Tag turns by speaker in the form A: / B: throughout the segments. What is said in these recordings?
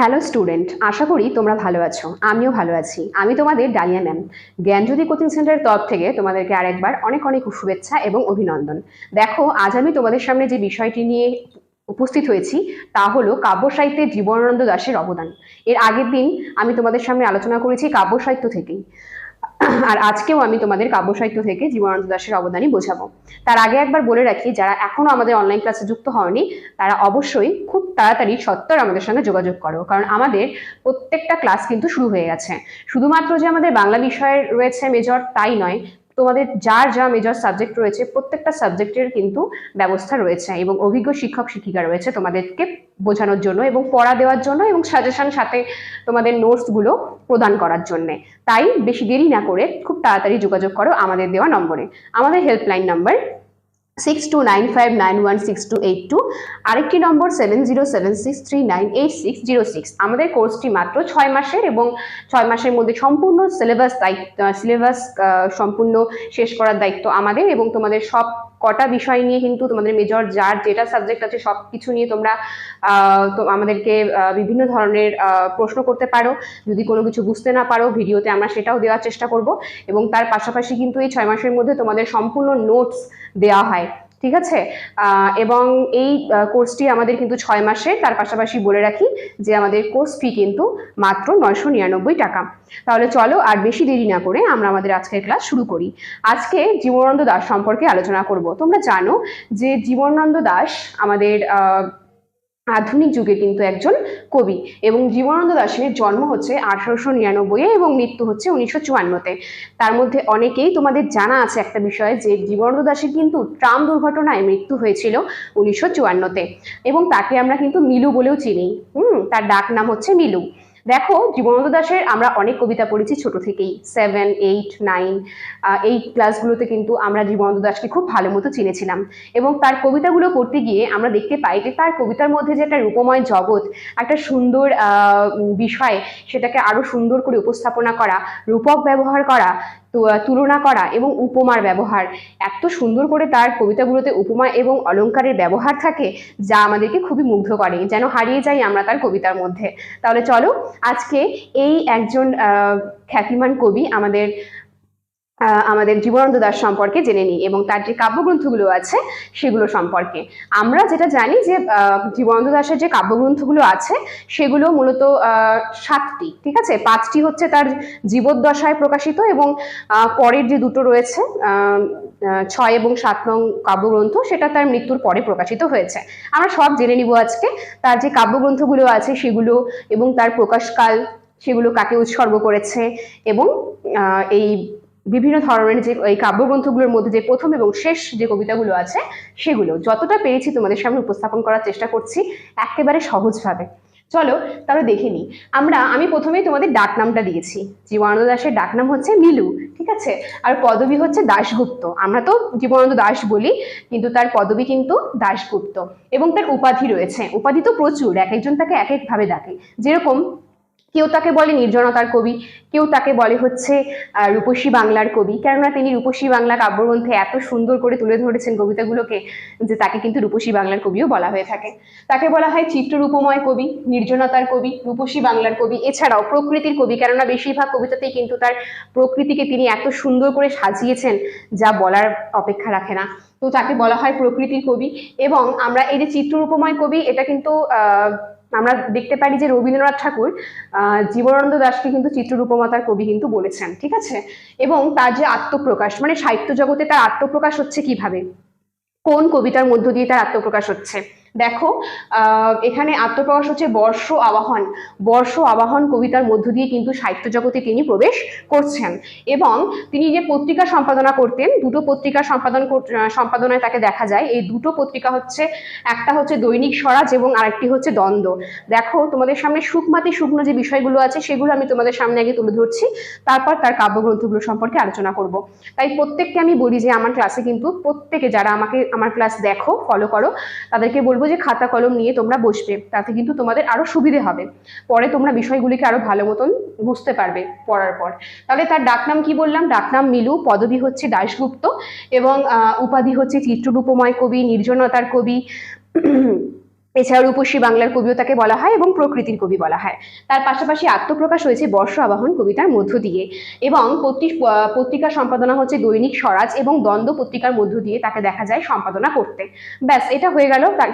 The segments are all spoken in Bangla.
A: হ্যালো স্টুডেন্ট, আশা করি তোমরা ভালো আছো। আমিও ভালো আছি। আমি তোমাদের ডালিয়া ম্যাম, জ্ঞানজ্যোতি কোচিং সেন্টারের তরফ থেকে তোমাদেরকে আরেকবার অনেক অনেক শুভেচ্ছা এবং অভিনন্দন। দেখো, আজ আমি তোমাদের সামনে যে বিষয়টি নিয়ে উপস্থিত হয়েছি তা হলো কাব্য সাহিত্যে জীবনানন্দ দাশের অবদান। এর আগের দিন আমি তোমাদের সামনে আলোচনা করেছি কাব্য সাহিত্য থেকেই, আর আজকেও আমি তোমাদের কাব্য সাহিত্য থেকে জীবনানন্দ দাশের অবদানই বোঝাবো। তার আগে একবার বলে রাখি, যারা এখনো আমাদের অনলাইন ক্লাসে যুক্ত হওনি তারা অবশ্যই খুব তাড়াতাড়ি সত্তর আমাদের সঙ্গে যোগাযোগ করো, কারণ আমাদের প্রত্যেকটা ক্লাস কিন্তু শুরু হয়ে গেছে। শুধুমাত্র যে আমাদের বাংলা বিষয়ের রয়েছে মেজর তাই নয়, তোমাদের যার যা মেজর সাবজেক্ট রয়েছে প্রত্যেকটা সাবজেক্টের কিন্তু ব্যবস্থা রয়েছে এবং অভিজ্ঞ শিক্ষক শিক্ষিকা রয়েছে তোমাদেরকে বোঝানোর জন্য এবং পড়া দেওয়ার জন্য এবং সাজেশন সাথে তোমাদের নোটসগুলো প্রদান করার জন্য। তাই বেশি দেরি না করে খুব তাড়াতাড়ি যোগাযোগ করো আমাদের দেওয়া নম্বরে। আমাদের হেল্পলাইন নাম্বার 6295916282, আরেকটি নম্বর 7076398606। আমাদের কোর্সটি মাত্র 6 মাসের এবং 6 মাসের মধ্যে সম্পূর্ণ সিলেবাস সম্পূর্ণ শেষ করার দায়িত্ব আমাদের, এবং তোমাদের সব কটা বিষয় নিয়ে কিন্তু তোমাদের মেজর যার যেটা সাবজেক্ট আছে সব কিছু নিয়ে তোমরা তো আমাদেরকে বিভিন্ন ধরনের প্রশ্ন করতে পারো। যদি কোনো কিছু বুঝতে না পারো ভিডিওতে আমরা সেটাও দেওয়ার চেষ্টা করব, এবং তার পাশাপাশি কিন্তু এই 6 মাসের মধ্যে তোমাদের সম্পূর্ণ নোটস দেওয়া হয়, ঠিক আছে। এবং এই কোর্সটি আমাদের কিন্তু 6 মাসে। তার পাশাপাশি বলে রাখি যে আমাদের কোর্স ফি কিন্তু মাত্র 999 টাকা। তাহলে চলো আর বেশি দেরি না করে আমরা আমাদের আজকের ক্লাস শুরু করি। আজকে জীবনানন্দ দাশ সম্পর্কে আলোচনা করব। তোমরা জানো যে জীবনানন্দ দাশ আমাদের আধুনিক যুগে কিন্তু একজন কবি, এবং জীবনানন্দ দাশের জন্ম হচ্ছে 1899 এবং মৃত্যু হচ্ছে 1954-তে। তার মধ্যে অনেকেই তোমাদের জানা আছে একটা বিষয়, যে জীবনানন্দ দাশের কিন্তু ট্রাম দুর্ঘটনায় মৃত্যু হয়েছিল 1954-তে, এবং তাকে আমরা কিন্তু মিলু বলেও চিনি। তার ডাক নাম হচ্ছে মিলু। দেখো, জীবনানন্দ দাশের আমরা অনেক কবিতা পড়েছি ছোট থেকেই, 7, 8, 9 এই ক্লাসগুলোতে কিন্তু আমরা জীবনানন্দ দাশকে খুব ভালো মতো চিনেছিলাম, এবং তার কবিতাগুলো পড়তে গিয়ে আমরা দেখতে পাই যে তার কবিতার মধ্যে যে একটা রূপময় জগৎ, একটা সুন্দর বিষয়, সেটাকে আরো সুন্দর করে উপস্থাপনা করা, রূপক ব্যবহার করা, তুলনা করা এবং উপমার ব্যবহার, এত সুন্দর করে তার কবিতাগুলোতে উপমা এবং অলংকারের ব্যবহার থাকে যা আমাদেরকে খুবই মুগ্ধ করে, যেন হারিয়ে যাই আমরা তার কবিতার মধ্যে। তাহলে চলো আজকে এই একজন খ্যাতিমান কবি আমাদের জীবনানন্দ দাশ সম্পর্কে জেনে নিই, এবং তার যে কাব্যগ্রন্থগুলো আছে সেগুলো সম্পর্কে। আমরা যেটা জানি যে জীবনানন্দ দাশের যে কাব্যগ্রন্থগুলো আছে সেগুলো মূলত 7টি, ঠিক আছে। 5টি হচ্ছে তার জীবদ্দশায় প্রকাশিত, এবং পরের যে দুটো রয়েছে 6 এবং 7 নং কাব্যগ্রন্থ, সেটা তার মৃত্যুর পরে প্রকাশিত হয়েছে। আমরা সব জেনে নিব আজকে, তার যে কাব্যগ্রন্থগুলো আছে সেগুলো, এবং তার প্রকাশকাল, সেগুলো কাকে উৎসর্গ করেছে, এবং এই বিভিন্ন ধরনের যে এই কাব্যগ্রন্থগুলোর মধ্যে যে প্রথম এবং শেষ যে কবিতাগুলো আছে সেগুলো যতটা পেরেছি তোমাদের সামনে উপস্থাপন করার চেষ্টা করছি একেবারে সহজভাবে। চলো তাহলে দেখে নিই। আমি প্রথমেই তোমাদের ডাক নামটা দিয়েছি। জীবনানন্দ দাশের ডাক নাম হচ্ছে মিলু, ঠিক আছে। আর পদবী হচ্ছে দাশগুপ্ত। আমরা তো জীবনানন্দ দাশ বলি, কিন্তু তার পদবী কিন্তু দাশগুপ্ত, এবং তার উপাধি রয়েছে। উপাধি তো প্রচুর, এক একজন তাকে এক এক ভাবে ডাকে। যেরকম কেউ তাকে বলে নির্জনতার কবি, কেউ তাকে বলে হচ্ছে রূপসী বাংলার কবি, কেননা তিনি রূপসী বাংলা কাব্যগ্রন্থে এত সুন্দর করে তুলে ধরেছেন কবিতাগুলোকে যে তাকে কিন্তু রূপসী বাংলার কবিও বলা হয়ে থাকে। তাকে বলা হয় চিত্ররূপময় কবি, নির্জনতার কবি, রূপসী বাংলার কবি, এছাড়াও প্রকৃতির কবি, কেননা বেশিরভাগ কবিতাতেই কিন্তু তার প্রকৃতিকে তিনি এত সুন্দর করে সাজিয়েছেন যা বলার অপেক্ষা রাখে না। তো তাকে বলা হয় প্রকৃতির কবি। এবং আমরা এই যে চিত্ররূপময় কবি, এটা কিন্তু আমরা দেখতে পারি যে রবীন্দ্রনাথ ঠাকুর জীবনানন্দ দাশকে কিন্তু চিত্ররূপমাতার কবি কিন্তু বলেছেন, ঠিক আছে। এবং তার যে আত্মপ্রকাশ, মানে সাহিত্য জগতে তার আত্মপ্রকাশ হচ্ছে কিভাবে, কোন কবিতার মধ্য দিয়ে তার আত্মপ্রকাশ হচ্ছে, দেখো এখানে আত্মপ্রকাশ হচ্ছে বর্ষ আবাহন কবিতার মধ্য দিয়ে কিন্তু সাহিত্য জগতে তিনি প্রবেশ করছেন। এবং তিনি যে পত্রিকা সম্পাদনা করতেন, দুটো পত্রিকা সম্পাদনায় তাকে দেখা যায়। এই দুটো পত্রিকা হচ্ছে, একটা হচ্ছে দৈনিক স্বরাজ এবং আরেকটি হচ্ছে দ্বন্দ্ব। দেখো, তোমাদের সামনে সুখমাতি শুকনো যে বিষয়গুলো আছে সেগুলো আমি তোমাদের সামনে আগে তুলে ধরছি, তারপর তার কাব্যগ্রন্থগুলো সম্পর্কে আলোচনা করব। তাই প্রত্যেককে আমি বলি যে আমার ক্লাসে কিন্তু প্রত্যেকে যারা আমার ক্লাস দেখো, ফলো করো, তাদেরকে বলবো যে খাতা কলম নিয়ে তোমরা বসবে, তাতে কিন্তু তোমাদের আরো সুবিধে হবে, পরে তোমরা বিষয়গুলিকে আরো ভালো মতন বুঝতে পারবে পড়ার পর। তাহলে তার ডাকনাম কি বললাম, ডাকনাম মিলু, পদবী হচ্ছে দাশগুপ্ত, এবং উপাধি হচ্ছে চিত্ররূপময় কবি, নির্জনতার কবি, এছাড়া রূপসী বাংলার কবিও তাকে বলা হয় এবং প্রকৃতির কবি বলা হয়। তার পাশাপাশি আত্মপ্রকাশ হয়েছে বর্ষ আবাহন কবিতার মধ্য দিয়ে, এবং পত্রিকা সম্পাদনা হচ্ছে দৈনিক স্বরাজ এবং দ্বন্দ্ব পত্রিকার মধ্য দিয়ে তাকে দেখা যায় সম্পাদনা করতে। ব্যাস, এটা হয়ে গেল তার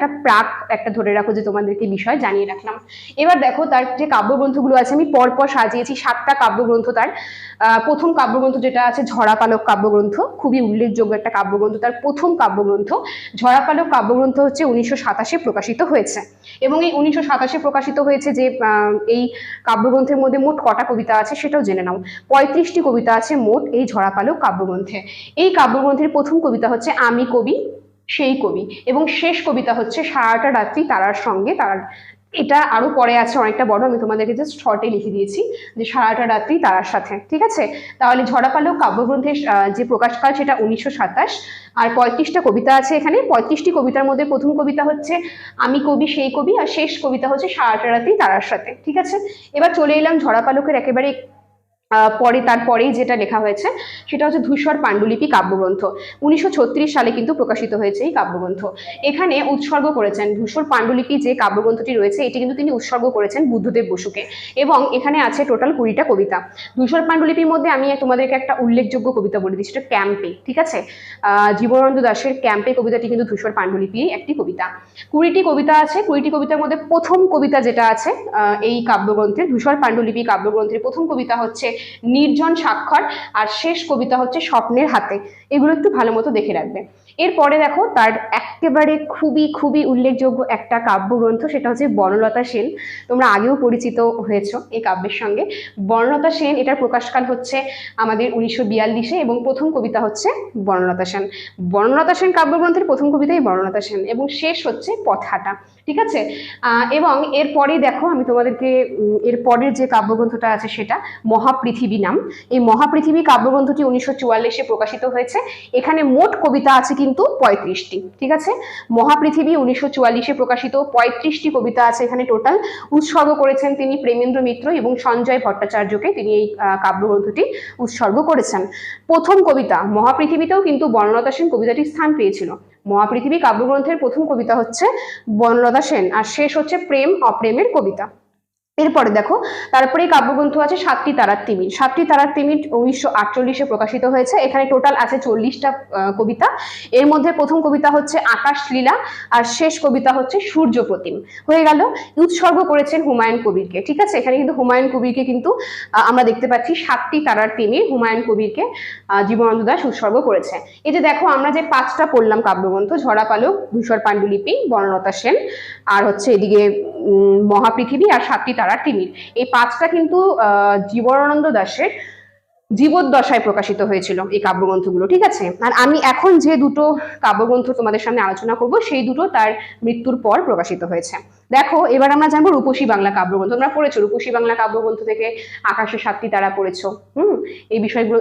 A: একটা ধরে রাখো যে তোমাদেরকে বিষয় জানিয়ে রাখলাম। এবার দেখো তার যে কাব্যগ্রন্থগুলো আছে, আমি পরপর সাজিয়েছি 7টা কাব্যগ্রন্থ। তার প্রথম কাব্যগ্রন্থ যেটা আছে ঝরাপালক কাব্যগ্রন্থ, খুবই উল্লেখযোগ্য একটা কাব্যগ্রন্থ। তার প্রথম কাব্যগ্রন্থ ঝরাপালক কাব্যগ্রন্থ হচ্ছে 1927 প্রকাশিত হয়েছে, এবং এই 1927 প্রকাশিত হয়েছে যে এই কাব্যগ্রন্থের মধ্যে মোট কটা কবিতা আছে সেটাও জেনে নাও। 35টি কবিতা আছে মোট এই ঝরাপালক কাব্যগ্রন্থে। এই কাব্যগ্রন্থের প্রথম কবিতা হচ্ছে আমি কবি সেই কবি, এবং শেষ কবিতা হচ্ছে সারাটা রাত্রি তারার সঙ্গে তার। এটা আরো পরে আছে, অনেকটা বড়, আমি তোমাদেরকে জাস্ট শর্টে লিখে দিয়েছি যে সারাটা রাত্রি তারার সাথে। ঠিক আছে, তাহলে ঝরাপালক কাব্যগ্রন্থের যে প্রকাশকাল সেটা 1927, আর 35টা কবিতা আছে এখানে। 35টি কবিতার মধ্যে প্রথম কবিতা হচ্ছে আমি কবি সেই কবি, আর শেষ কবিতা হচ্ছে সারাটা রাত্রি তারার সাথে। ঠিক আছে, এবার চলে এলাম ঝরাপালকের একেবারে তারপরেই যেটা লেখা হয়েছে সেটা হচ্ছে ধূসর পাণ্ডুলিপি কাব্যগ্রন্থ। 1936 সালে কিন্তু প্রকাশিত হয়েছে এই কাব্যগ্রন্থ। এখানে উৎসর্গ করেছেন ধূসর পাণ্ডুলিপি যে কাব্যগ্রন্থটি রয়েছে, এটি কিন্তু তিনি উৎসর্গ করেছেন বুদ্ধদেব বসুকে, এবং এখানে আছে টোটাল 20টা কবিতা। ধূসর পাণ্ডুলিপির মধ্যে আমি তোমাদেরকে একটা উল্লেখযোগ্য কবিতা বলে দিচ্ছি, সেটা ক্যাম্পে। ঠিক আছে, জীবনানন্দ দাশের ক্যাম্পে কবিতাটি কিন্তু ধূসর পাণ্ডুলিপির একটি কবিতা। 20টি কবিতা আছে, 20টি কবিতার মধ্যে প্রথম কবিতা যেটা আছে এই কাব্যগ্রন্থের ধূসর পাণ্ডুলিপি কাব্যগ্রন্থের প্রথম কবিতা হচ্ছে নির্জন স্বাক্ষর, আর শেষ কবিতা হচ্ছে স্বপ্নের হাতে। এগুলো একটু ভালো মতো দেখে রাখবে। এরপরে দেখো তার একেবারে খুবই খুবই উল্লেখযোগ্য একটা কাব্যগ্রন্থ, সেটা হচ্ছে বনলতা সেন। তোমরা আগেও পরিচিত হয়েছো এই কাব্যের সঙ্গে। বনলতা সেন, এটার প্রকাশকাল হচ্ছে আমাদের 1942-এ, এবং প্রথম কবিতা হচ্ছে বনলতা সেন। বনলতা সেন কাব্যগ্রন্থের প্রথম কবিতাই বনলতা সেন, এবং শেষ হচ্ছে পথহাঁটা। ঠিক আছে, এবং এরপরেই দেখো আমি তোমাদেরকে এরপরের যে কাব্যগ্রন্থটা আছে সেটা মহাপৃথিবী নাম। এই মহাপৃথিবী কাব্যগ্রন্থটি 1944-এ প্রকাশিত হয়েছে। এখানে মোট কবিতা আছে কিন্তু 35টি। ঠিক আছে, মহাপৃথিবী 1944-এ প্রকাশিত, 35টি কবিতা আছে এখানে টোটাল। উৎসর্গ করেছেন তিনি প্রেমেন্দ্র মিত্র এবং সঞ্জয় ভট্টাচার্যকে, তিনি এই কাব্যগ্রন্থটি উৎসর্গ করেছেন। প্রথম কবিতা মহাপৃথিবীতেও কিন্তু বনলতা সেন কবিতাটি স্থান পেয়েছিল। মহাপৃথিবী কাব্যগ্রন্থের প্রথম কবিতা হচ্ছে বনলতা সেন, আর শেষ হচ্ছে প্রেম অপ্রেমের কবিতা। এরপরে দেখো তারপরে কাব্যগ্রন্থ আছে 7টি তারার তিমির। 7টি তারার তিমির 1948-এ প্রকাশিত হয়েছে। এখানে টোটাল আছে 40টা কবিতা। এর মধ্যে প্রথম কবিতা হচ্ছে আকাশ লীলা, আর শেষ কবিতা হচ্ছে সূর্য প্রতিম। হয়ে গেল। উৎসর্গ করেছেন হুমায়ুন কবিরকে। ঠিক আছে, এখানে কিন্তু হুমায়ুন কবিরকে কিন্তু আমরা দেখতে পাচ্ছি 7টি তারার তিমির হুমায়ুন কবিরকে জীবনানন্দ দাশ উৎসর্গ করেছে। এই যে দেখো আমরা যে 5টা পড়লাম কাব্যগ্রন্থ, ঝরাপালক, ধূসর পাণ্ডুলিপি, বনলতা সেন, আর হচ্ছে এদিকে মহাপৃথিবী, আর 7টি তারার তিমির, এই 5টা কিন্তু জীবনানন্দ দাশের জীবদ্দশায় প্রকাশিত হয়েছিল এই কাব্যগ্রন্থগুলো। ঠিক আছে, আর আমি এখন যে দুটো কাব্যগ্রন্থ তোমাদের সামনে আলোচনা করব সেই দুটো তার মৃত্যুর পর প্রকাশিত হয়েছে। দেখো এবার আমরা জানবো রূপসী বাংলা কাব্যগ্রন্থ। তোমরা পড়েছো রূপসী বাংলা কাব্যগ্রন্থ থেকে আকাশে 7টি তারা পড়েছো। এই বিষয়গুলো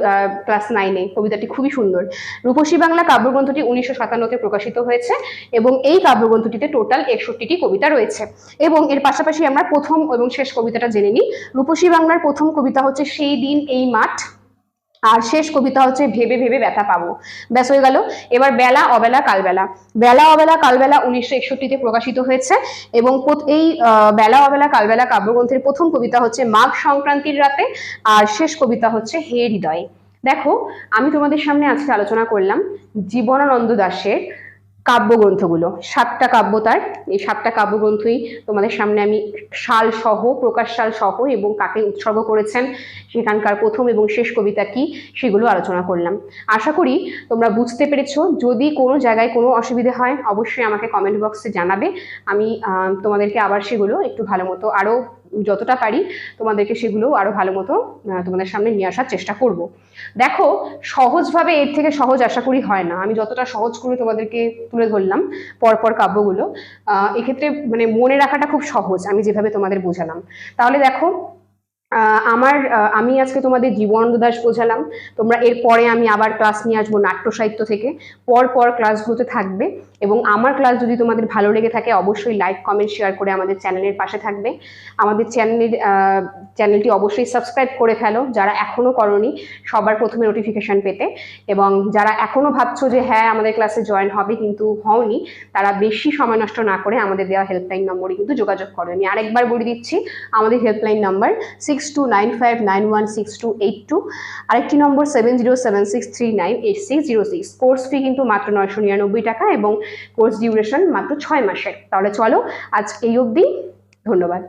A: ক্লাস 9-এ, কবিতাটি খুবই সুন্দর। রূপসী বাংলা কাব্যগ্রন্থটি 1957-তে প্রকাশিত হয়েছে, এবং এই কাব্যগ্রন্থটিতে টোটাল 61টি কবিতা রয়েছে। এবং এর পাশাপাশি আমরা প্রথম এবং শেষ কবিতাটা জেনে নিই। রূপসী বাংলার প্রথম কবিতা হচ্ছে সেই দিন এই মাঠ, আর শেষ কবিতা হচ্ছে ভেবে ভেবে ব্যথা পাবো। ব্যাস হয়ে গেল। এবার বেলা অবেলা কালবেলা। বেলা অবেলা কালবেলা 1961-তে প্রকাশিত হয়েছে, এবং এই বেলা অবেলা কালবেলা কাব্যগ্রন্থের প্রথম কবিতা হচ্ছে মাঘ সংক্রান্তির রাতে, আর শেষ কবিতা হচ্ছে হে হৃদয়। দেখো আমি তোমাদের সামনে আজকে আলোচনা করলাম জীবনানন্দ দাশের কাব্যগ্রন্থগুলো। 7টা কাব্য তার, এই 7টা কাব্যগ্রন্থই তোমাদের সামনে আমি সাল সহ, প্রকাশ সাল সহ, এবং কাকে উৎসর্গ করেছেন, সেখানকার প্রথম এবং শেষ কবিতা কি, সেগুলো আলোচনা করলাম। আশা করি তোমরা বুঝতে পেরেছো। যদি কোনো জায়গায় কোনো অসুবিধা হয় অবশ্যই আমাকে কমেন্ট বক্সে জানাবে। আমি তোমাদেরকে আবার সেগুলো একটু ভালো মতো আরো যতটা পারি তোমাদেরকে সেগুলো আরো ভালো মতো তোমাদের সামনে নিয়ে আসার চেষ্টা করব। দেখো সহজভাবে এর থেকে সহজ আশা করি হয় না। আমি যতটা সহজ করে তোমাদেরকে তুলে ধরলাম পরপর কাব্যগুলো, এক্ষেত্রে মানে মনে রাখাটা খুব সহজ, আমি যেভাবে তোমাদের বোঝালাম। তাহলে দেখো আমি আজকে তোমাদের জীবনানন্দ দাশ বোঝালাম। তোমরা এরপরে আমি আবার ক্লাস নিয়ে আসবো নাট্য সাহিত্য থেকে, পর পর ক্লাসগুলোতে থাকবে। এবং আমার ক্লাস যদি তোমাদের ভালো লেগে থাকে অবশ্যই লাইক কমেন্ট শেয়ার করে আমাদের চ্যানেলের পাশে থাকবে। আমাদের চ্যানেলটি অবশ্যই সাবস্ক্রাইব করে ফেলো যারা এখনো করনি, সবার প্রথমে নোটিফিকেশন পেতে। এবং যারা এখনো ভাবছো যে হ্যাঁ আমাদের ক্লাসে জয়েন হবে কিন্তু হওনি, তারা বেশি সময় নষ্ট না করে আমাদের দেওয়া হেল্পলাইন নম্বরে কিন্তু যোগাযোগ করো। আমি আরেকবার বলে দিচ্ছি, আমাদের হেল্পলাইন নাম্বার 6295916282, আরেকটি নম্বর 7076398606। কোর্স ফি কিন্তু মাত্র 999 টাকা এবং কোর্স ডিউরেশন মাত্র 6 মাসের। তাহলে চলো আজ এই অবধি, ধন্যবাদ।